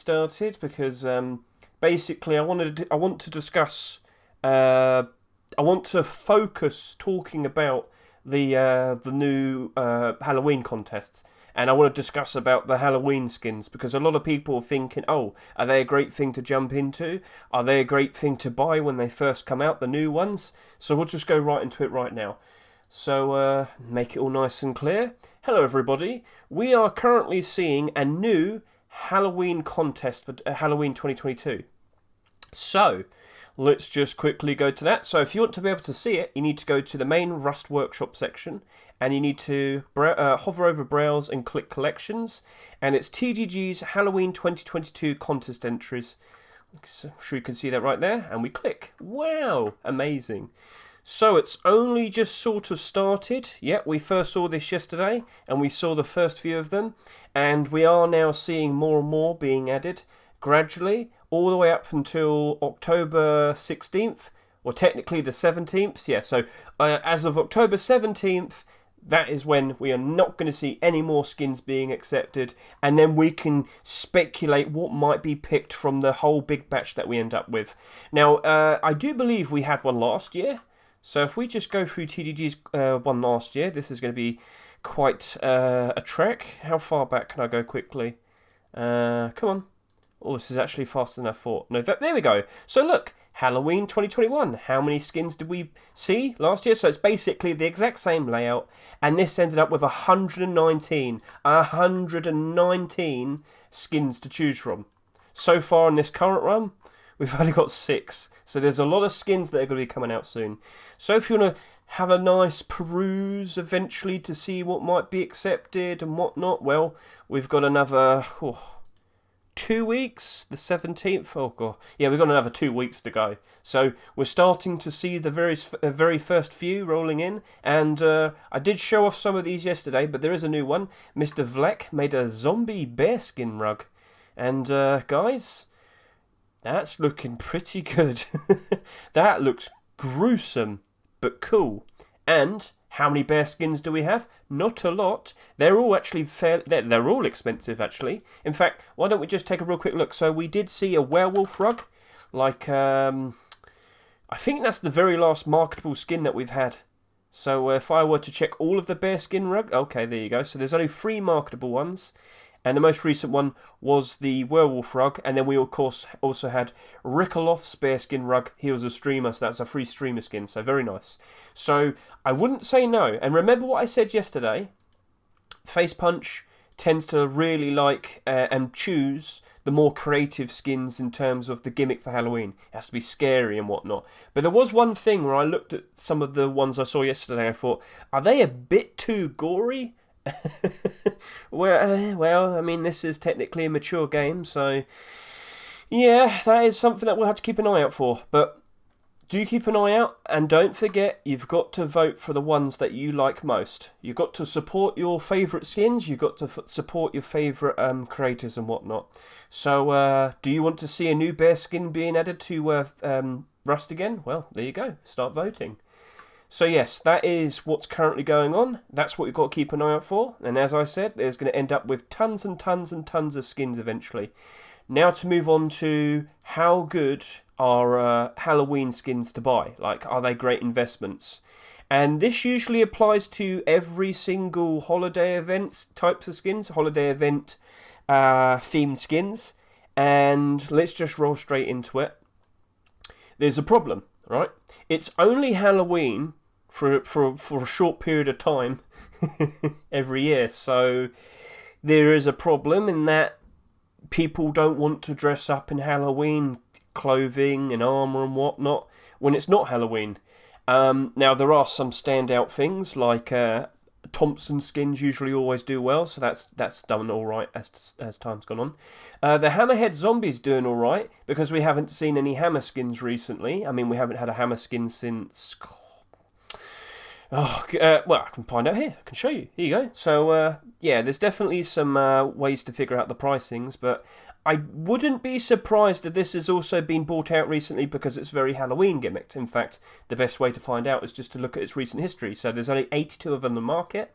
started because basically I want to discuss I want to focus talking about the new Halloween contests. And I want to discuss about the Halloween skins because a lot of people are thinking, oh, are they a great thing to jump into? Are they a great thing to buy when they first come out, the new ones? So we'll just go right into it right now. So make it all nice and clear. Hello everybody. We are currently seeing a new Halloween contest for Halloween 2022. So let's just quickly go to that. So if you want to be able to see it, you need to go to the main Rust Workshop section and you need to hover over Browse and click Collections. And it's TGG's Halloween 2022 contest entries. I'm sure you can see that right there. And we click. Wow, amazing. So it's only just sort of started. Yeah, we first saw this yesterday and we saw the first few of them. And we are now seeing more and more being added gradually, all the way up until October 16th, or technically the 17th. Yeah, so as of October 17th, that is when we are not going to see any more skins being accepted, and then we can speculate what might be picked from the whole big batch that we end up with. Now, I do believe we had one last year, so if we just go through TDG's one last year, this is going to be quite a trek. How far back can I go quickly? Come on. Oh, this is actually faster than I thought. No, there we go. So look, Halloween 2021. How many skins did we see last year? So it's basically the exact same layout. And this ended up with 119. 119 skins to choose from. So far in this current run, we've only got 6. So there's a lot of skins that are going to be coming out soon. So if you want to have a nice peruse eventually to see what might be accepted and whatnot, well, we've got another... 2 weeks, the 17th. Oh god, yeah, we've got another 2 weeks to go. So we're starting to see the very first few rolling in, and I did show off some of these yesterday, but there is a new one. Mr. Vlek made a zombie bearskin rug, and guys, that's looking pretty good. That looks gruesome, but cool. And how many bear skins do we have? Not a lot. They're all actually they're all expensive, actually. In fact, why don't we just take a real quick look? So we did see a werewolf rug. Like, I think that's the very last marketable skin that we've had. So if I were to check all of the bearskin rug... Okay, there you go. So there's only 3 marketable ones. And the most recent one was the werewolf rug. And then we, of course, also had Rickolof's bearskin rug. He was a streamer, so that's a free streamer skin. So very nice. So I wouldn't say no. And remember what I said yesterday? Face Punch tends to really like and choose the more creative skins in terms of the gimmick for Halloween. It has to be scary and whatnot. But there was one thing where I looked at some of the ones I saw yesterday. I thought, are they a bit too gory? Well, I mean, this is technically a mature game, so yeah, that is something that we'll have to keep an eye out for. But do keep an eye out, and don't forget, you've got to vote for the ones that you like most. You've got to support your favourite skins, you've got to support your favourite creators and whatnot. So, do you want to see a new bear skin being added to Rust again? Well, there you go, start voting. So yes, that is what's currently going on. That's what you've got to keep an eye out for. And as I said, there's going to end up with tons and tons and tons of skins eventually. Now to move on to how good are Halloween skins to buy. Like, are they great investments? And this usually applies to every single holiday events types of skins. Holiday event themed skins. And let's just roll straight into it. There's a problem, right? It's only Halloween for a short period of time every year. So there is a problem in that people don't want to dress up in Halloween clothing and armour and whatnot when it's not Halloween. Now there are some standout things like Thompson skins usually always do well, so that's done all right as time's gone on. The Hammerhead Zombie's doing all right because we haven't seen any Hammer skins recently. I mean, we haven't had a Hammer skin since... well, I can find out here. I can show you. Here you go. So, yeah, there's definitely some ways to figure out the pricings, but I wouldn't be surprised if this has also been bought out recently because it's very Halloween gimmicked. In fact, the best way to find out is just to look at its recent history. So there's only 82 of them on the market.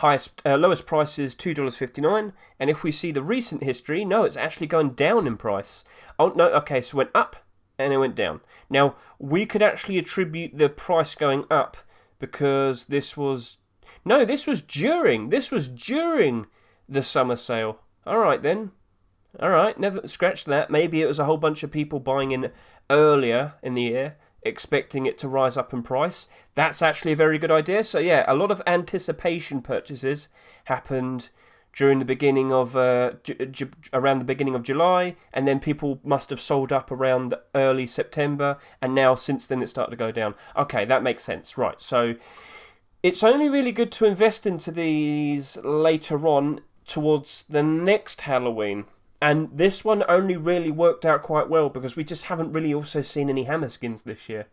Lowest price is $2.59, and if we see the recent history, no, it's actually going down in price. Oh no, okay, so it went up and it went down. Now we could actually attribute the price going up because this was during the summer sale. All right then. All right, never scratch that. Maybe it was a whole bunch of people buying in earlier in the year, expecting it to rise up in price. That's actually a very good idea. So yeah, a lot of anticipation purchases happened during the beginning of around the beginning of July, and then people must have sold up around early September, and now since then it started to go down. Okay, that makes sense. Right, so it's only really good to invest into these later on towards the next Halloween. And this one only really worked out quite well because we just haven't really also seen any hammer skins this year.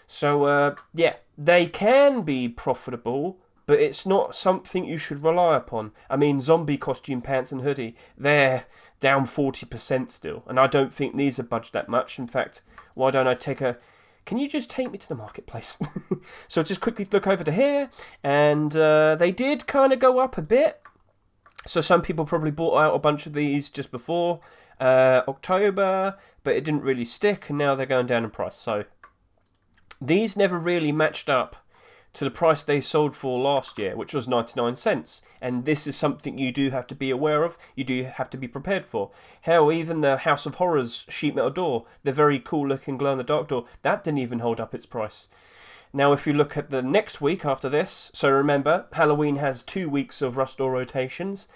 So, yeah, they can be profitable, but it's not something you should rely upon. I mean, zombie costume pants and hoodie, they're down 40% still. And I don't think these are budged that much. In fact, why don't I take a... Can you just take me to the marketplace? So just quickly look over to here. And they did kind of go up a bit. So some people probably bought out a bunch of these just before October, but it didn't really stick, and now they're going down in price. So these never really matched up to the price they sold for last year, which was 99 cents. And this is something you do have to be aware of, you do have to be prepared for. Hell, even the House of Horrors sheet metal door, the very cool looking glow-in-the-dark door, that didn't even hold up its price. Now, if you look at the next week after this, so remember, Halloween has 2 weeks of Rust Door rotations.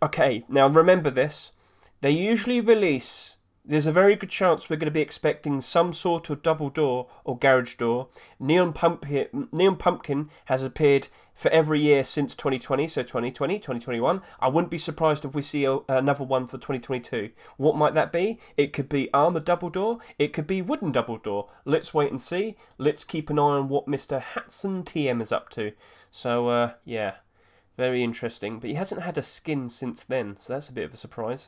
Okay, now remember this. They usually release... There's a very good chance we're going to be expecting some sort of double door or garage door. Neon Pumpkin has appeared for every year since 2020, so 2020, 2021. I wouldn't be surprised if we see another one for 2022. What might that be? It could be armoured double door. It could be wooden double door. Let's wait and see. Let's keep an eye on what Mr. Hatson TM is up to. So, yeah. Very interesting, but he hasn't had a skin since then, so that's a bit of a surprise.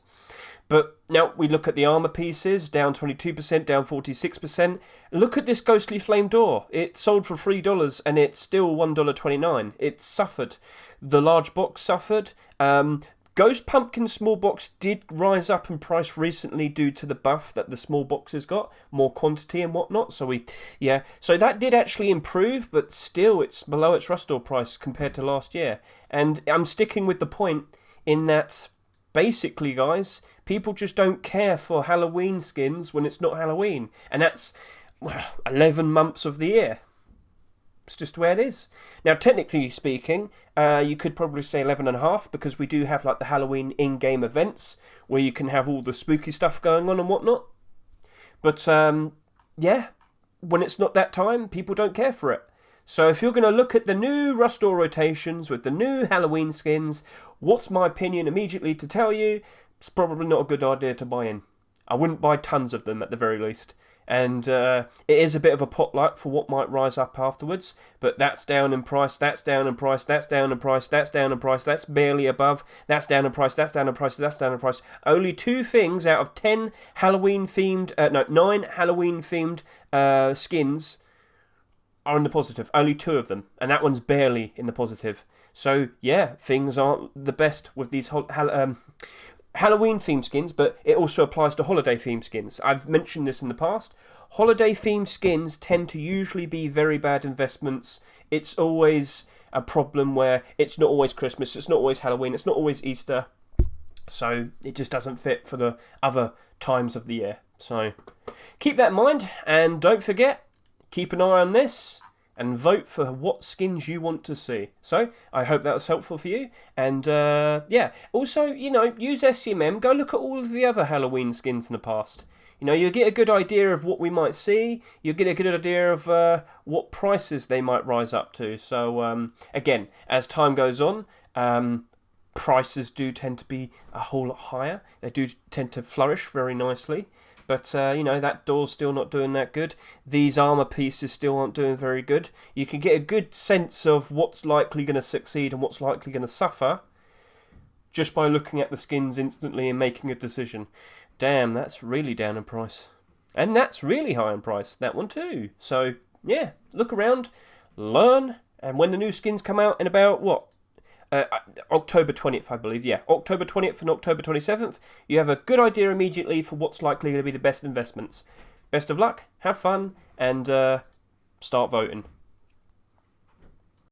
But now we look at the armour pieces, down 22%, down 46%. Look at this ghostly flame door. It sold for $3 and it's still $1.29. It suffered. The large box suffered. Ghost Pumpkin small box did rise up in price recently due to the buff that the small boxes got, more quantity and whatnot. So so that did actually improve, but still it's below its Rust Door price compared to last year. And I'm sticking with the point in that basically, guys, people just don't care for Halloween skins when it's not Halloween, and that's 11 months of the year. It's just the way it is. Now, technically speaking, you could probably say 11 and a half because we do have like the Halloween in-game events where you can have all the spooky stuff going on and whatnot. But yeah, when it's not that time, people don't care for it. So if you're going to look at the new Rust Door rotations with the new Halloween skins, what's my opinion immediately to tell you? It's probably not a good idea to buy in. I wouldn't buy tons of them at the very least. And it is a bit of a potluck for what might rise up afterwards. But that's down in price, that's down in price, that's down in price, that's down in price, that's barely above, that's down in price, that's down in price, that's down in price. Only 2 things out of 10 Halloween-themed, 9 Halloween-themed skins are in the positive. Only 2 of them. And that one's barely in the positive. So, yeah, things aren't the best with these Halloween themed skins, but it also applies to holiday themed skins. I've mentioned this in the past. Holiday themed skins tend to usually be very bad investments. It's always a problem where it's not always Christmas, it's not always Halloween, it's not always Easter. So it just doesn't fit for the other times of the year. So keep that in mind, and don't forget, keep an eye on this and vote for what skins you want to see. So, I hope that was helpful for you. And, yeah. Also, use SCMM. Go look at all of the other Halloween skins in the past. You'll get a good idea of what we might see. You'll get a good idea of what prices they might rise up to. So, again, as time goes on, prices do tend to be a whole lot higher. They do tend to flourish very nicely. But, that door's still not doing that good. These armour pieces still aren't doing very good. You can get a good sense of what's likely going to succeed and what's likely going to suffer just by looking at the skins instantly and making a decision. Damn, that's really down in price. And that's really high in price, that one too. So, yeah, look around, learn, and when the new skins come out in about, October 20th, I believe. Yeah, October 20th and October 27th. You have a good idea immediately for what's likely to be the best investments. Best of luck, have fun, and start voting.